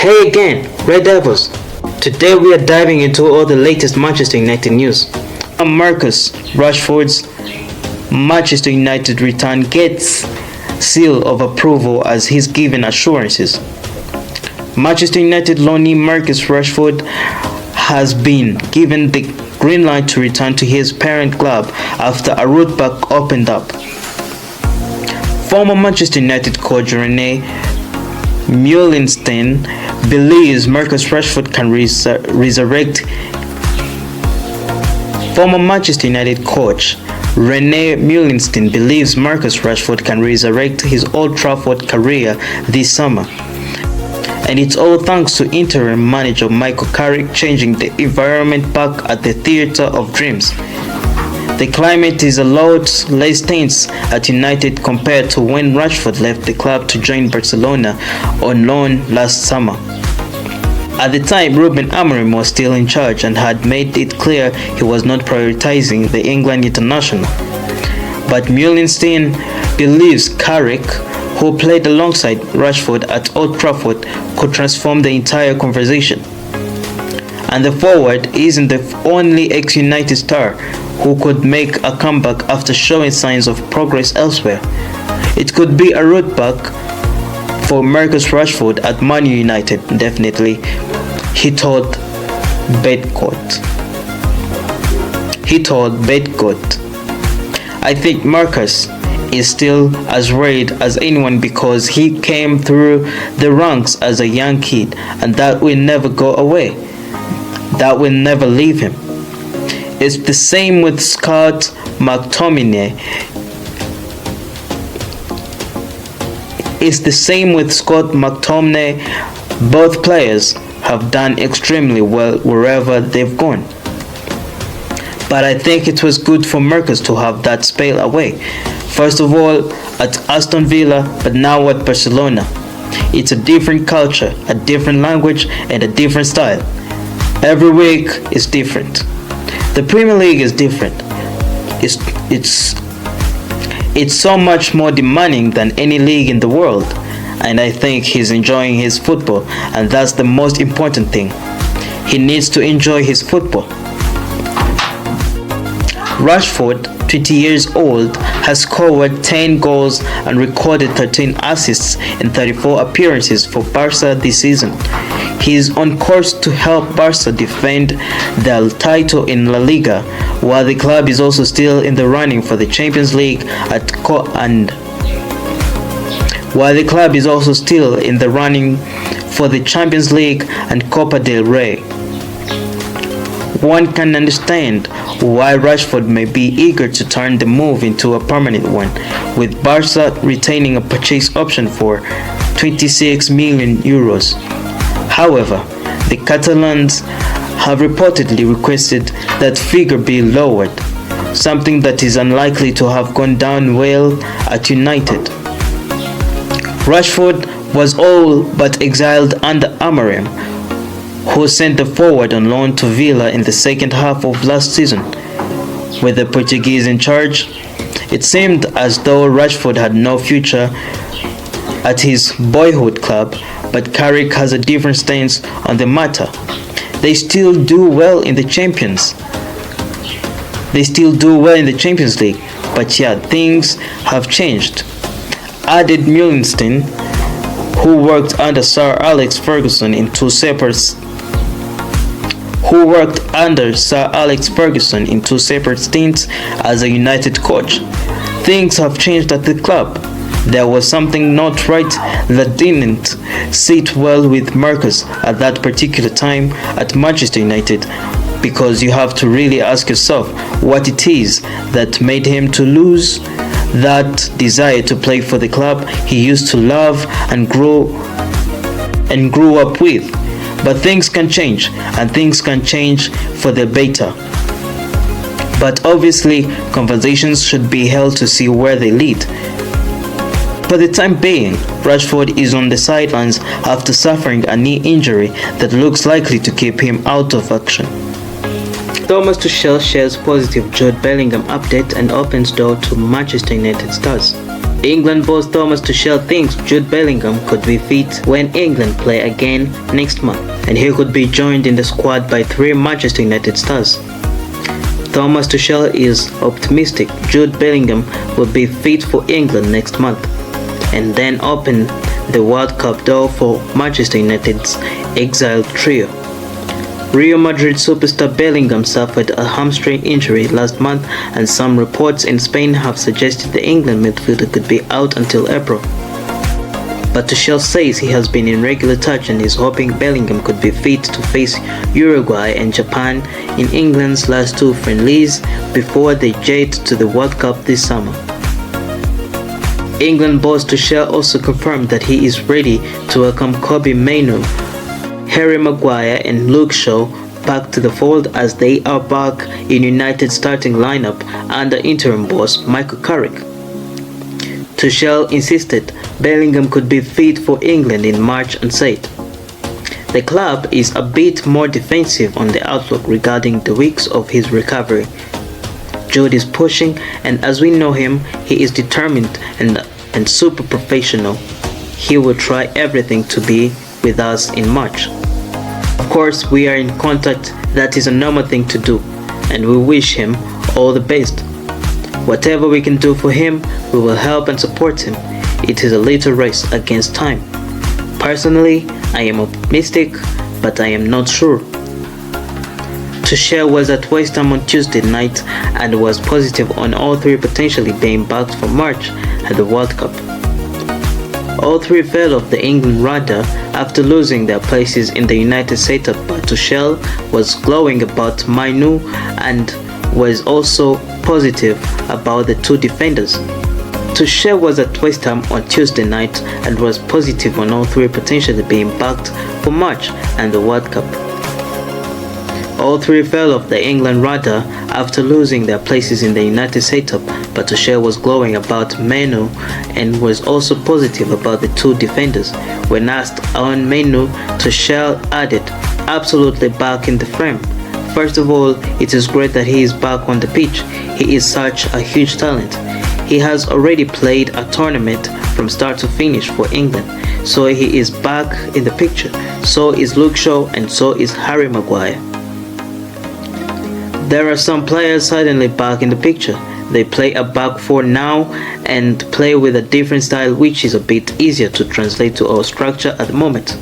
Hey again, Red Devils! Today we are diving into all the latest Manchester United news. Marcus Rashford's Manchester United return gets seal of approval as he's given assurances. Manchester United loanee Marcus Rashford has been given the green light to return to his parent club after a route back opened up. Former Manchester United coach Ruben Amorim believes Marcus Rashford can resurrect. Former Manchester United coach Ruben Amorim believes Marcus Rashford can resurrect his Old Trafford career this summer. And it's all thanks to interim manager Michael Carrick changing the environment back at the Theatre of Dreams. The climate is a lot less tense at United compared to when Rashford left the club to join Barcelona on loan last summer. At the time, Ruben Amorim was still in charge and had made it clear he was not prioritizing the England international. But Amorim believes Carrick, who played alongside Rashford at Old Trafford, could transform the entire conversation. And the forward isn't the only ex-United star who could make a comeback after showing signs of progress elsewhere. It could be a route back for Marcus Rashford at Man United, definitely, he told Bedcourt. I think Marcus is still as worried as anyone because he came through the ranks as a young kid, and that will never go away. That will never leave him. It's the same with Scott McTominay. Both players have done extremely well wherever they've gone. But I think it was good for Marcus to have that spell away. First of all at Aston Villa, but now at Barcelona. It's a different culture, a different language, and a different style. Every week is different. The Premier League is different. It's so much more demanding than any league in the world, and I think he's enjoying his football, and that's the most important thing. He needs to enjoy his football. Rashford, 20 years old, has scored 10 goals and recorded 13 assists in 34 appearances for Barca this season. He is on course to help Barca defend the title in La Liga, while the club is also still in the running for the Champions League and Copa del Rey. One can understand why Rashford may be eager to turn the move into a permanent one, with Barca retaining a purchase option for €26 million. However, the Catalans have reportedly requested that figure be lowered, something that is unlikely to have gone down well at United. Rashford was all but exiled under Amorim, who sent the forward on loan to Villa in the second half of last season. With the Portuguese in charge, it seemed as though Rashford had no future at his boyhood club, but Carrick has a different stance on the matter. They still do well in the Champions League, but yeah, things have changed, added Amorim, who worked under Sir Alex Ferguson in two separate stints as a United coach. Things have changed at the club. There was something not right that didn't sit well with Marcus at that particular time at Manchester United, because you have to really ask yourself what it is that made him to lose that desire to play for the club he used to love and grew up with. But things can change, and things can change for the better. But obviously, conversations should be held to see where they lead. For the time being, Rashford is on the sidelines after suffering a knee injury that looks likely to keep him out of action. Thomas Tuchel shares positive Jude Bellingham update and opens door to Manchester United stars. England boss Thomas Tuchel thinks Jude Bellingham could be fit when England play again next month, and he could be joined in the squad by 3 Manchester United stars. Thomas Tuchel is optimistic Jude Bellingham will be fit for England next month, and then open the World Cup door for Manchester United's exiled trio. Real Madrid superstar Bellingham suffered a hamstring injury last month, and some reports in Spain have suggested the England midfielder could be out until April. But Tuchel says he has been in regular touch and is hoping Bellingham could be fit to face Uruguay and Japan in England's last 2 friendlies before they jet to the World Cup this summer. England boss Tuchel also confirmed that he is ready to welcome Kobbie Mainoo, Harry Maguire and Luke Shaw back to the fold as they are back in United's starting lineup under interim boss Michael Carrick. Tuchel insisted Bellingham could be fit for England in March and said, "The club is a bit more defensive on the outlook regarding the weeks of his recovery. Jude is pushing, and as we know him, he is determined and super professional. He will try everything to be with us in March. Of course, we are in contact. That is a normal thing to do, and we wish him all the best. Whatever we can do for him, we will help and support him. It is a little race against time. Personally, I am optimistic, but I am not sure." Tuchel was at West Ham on Tuesday night and was positive on all 3 potentially being backed for March at the World Cup. All 3 fell off the England radar after losing their places in the United setup, but Tuchel was glowing about Mainoo and was also positive about the 2 defenders. Tuchel was at West Ham on Tuesday night and was positive on all 3 potentially being backed for March and the World Cup. All 3 fell off the England radar after losing their places in the United setup, but Tuchel was glowing about Mainoo and was also positive about the 2 defenders. When asked on Mainoo, Tuchel added, "Absolutely back in the frame. First of all, it is great that he is back on the pitch. He is such a huge talent. He has already played a tournament from start to finish for England, so he is back in the picture. So is Luke Shaw and so is Harry Maguire. There are some players suddenly back in the picture. They play a back 4 now and play with a different style, which is a bit easier to translate to our structure at the moment.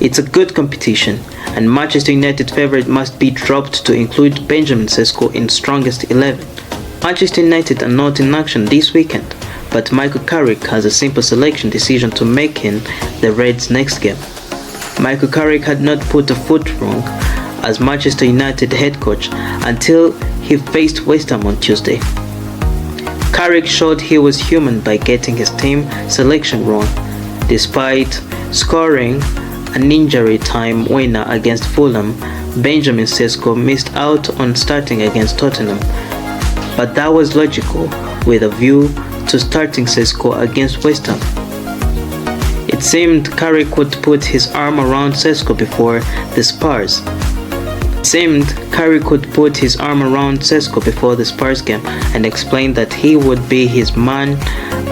It's a good competition, and Manchester United favourite must be dropped to include Benjamin SESKO in strongest 11. Manchester United are not in action this weekend, but Michael Carrick has a simple selection decision to make in the Reds' next game. Michael Carrick had not put a foot wrong as Manchester United head coach until he faced West Ham on Tuesday. Carrick showed he was human by getting his team selection wrong. Despite scoring an injury time winner against Fulham, Benjamin SESKO missed out on starting against Tottenham, but that was logical with a view to starting SESKO against West Ham. It seemed Carrick would put his arm around SESKO before the Spurs. Game and explained that he would be his man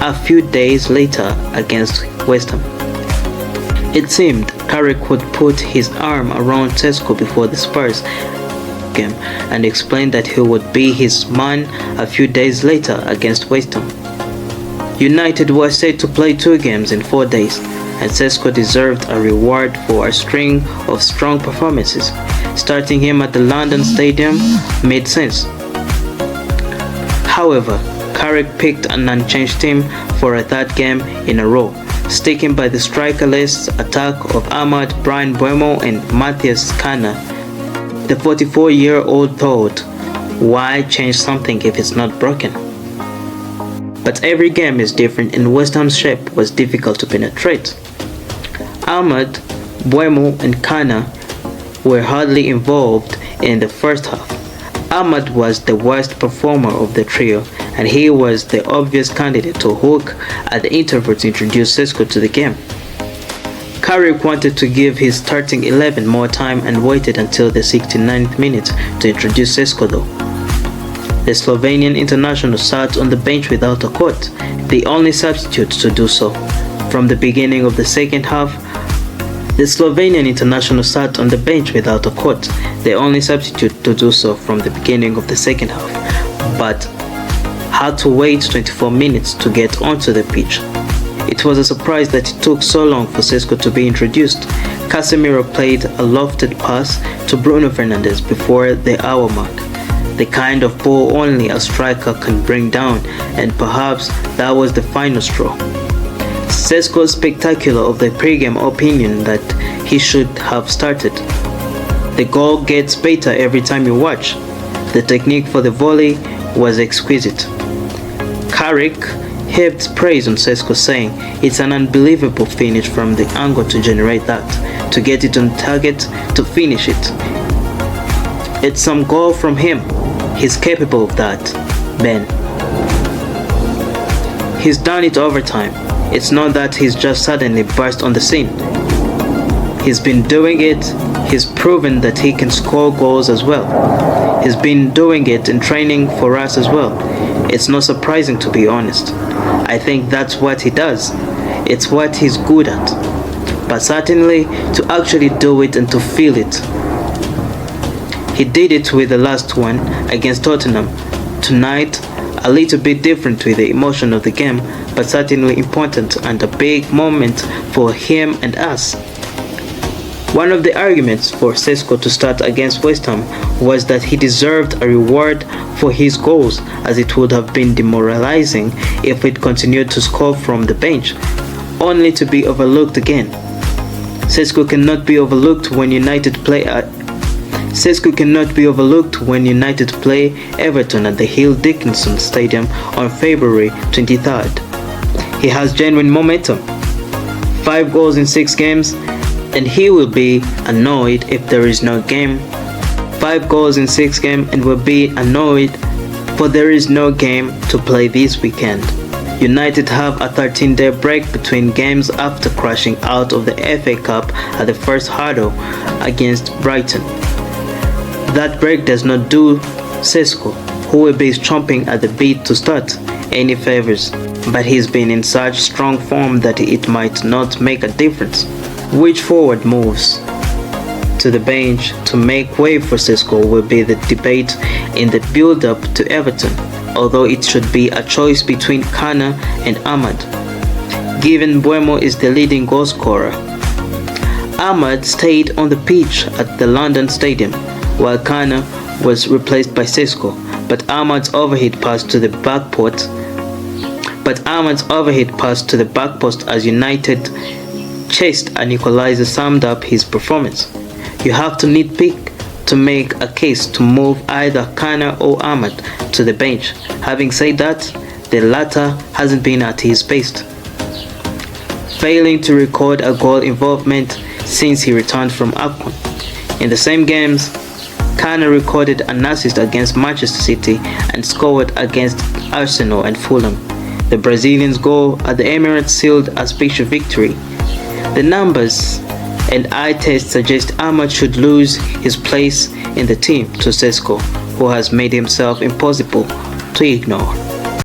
a few days later against West Ham. It seemed Carrick would put his arm around SESKO before the Spurs game and explained that he would be his man a few days later against West Ham. United was set to play 2 games in 4 days, and SESKO deserved a reward for a string of strong performances. Starting him at the London Stadium made sense. However, Carrick picked an unchanged team for a 3rd game in a row, sticking by the strikerless attack of Ahmad, Bryan Mbeumo and Matthias Cunha. The 44-year-old thought, why change something if it's not broken? But every game is different and West Ham's shape was difficult to penetrate. Ahmad, Mbeumo and Cunha were hardly involved in the first half. Ahmad was the worst performer of the trio, and he was the obvious candidate to hook at the interval to introduce SESKO to the game. Carrick wanted to give his starting 11 more time and waited until the 69th minute to introduce SESKO though. The Slovenian international sat on the bench without a quote, the only substitute to do so. From the beginning of the second half, the Slovenian international sat on the bench without a quote, the only substitute to do so from the beginning of the second half, but had to wait 24 minutes to get onto the pitch. It was a surprise that it took so long for SESKO to be introduced. Casemiro played a lofted pass to Bruno Fernandes before the hour mark, the kind of ball only a striker can bring down, and perhaps that was the final straw. SESKO's spectacular of the pre-game opinion that he should have started. The goal gets better every time you watch. The technique for the volley was exquisite. Carrick heaped praise on SESKO, saying it's an unbelievable finish from the angle to generate that, to get it on target, to finish it. It's some goal from him. He's capable of that, Ben. He's done it over time. It's not that he's just suddenly burst on the scene. He's been doing it. He's proven that he can score goals as well. He's been doing it in training for us as well. It's not surprising, to be honest. I think that's what he does. It's what he's good at. But certainly to actually do it and to feel it. He did it with the last one against Tottenham. Tonight, a little bit different with the emotion of the game, but certainly important and a big moment for him and us. One of the arguments for SESKO to start against West Ham was that he deserved a reward for his goals, as it would have been demoralizing if it continued to score from the bench, only to be overlooked again. SESKO cannot be overlooked when United play Everton at the Hill Dickinson Stadium on February 23rd. He has genuine momentum. 5 goals in 6 games, and he will be annoyed if there is no game. 5 goals in 6 games and will be annoyed, for there is no game to play this weekend. United have a 13-day break between games after crashing out of the FA Cup at the first hurdle against Brighton. That break does not do SESKO, who will be chomping at the bit to start, any favors, but he's been in such strong form that it might not make a difference. Which forward moves to the bench to make way for SESKO will be the debate in the build-up to Everton, although it should be a choice between Kana and Ahmad, given Mbeumo is the leading goal scorer. Ahmad stayed on the pitch at the London Stadium, while Kana was replaced by SESKO, but Ahmad's overhead pass to the back post as United chased an equalizer summed up his performance. You have to nitpick to make a case to move either Kana or Ahmad to the bench. Having said that, the latter hasn't been at his best, failing to record a goal involvement since he returned from AFCON. In the same games, Kana recorded an assist against Manchester City and scored against Arsenal and Fulham. The Brazilian's goal at the Emirates sealed a special victory. The numbers and eye test suggest Ahmad should lose his place in the team to SESKO, who has made himself impossible to ignore.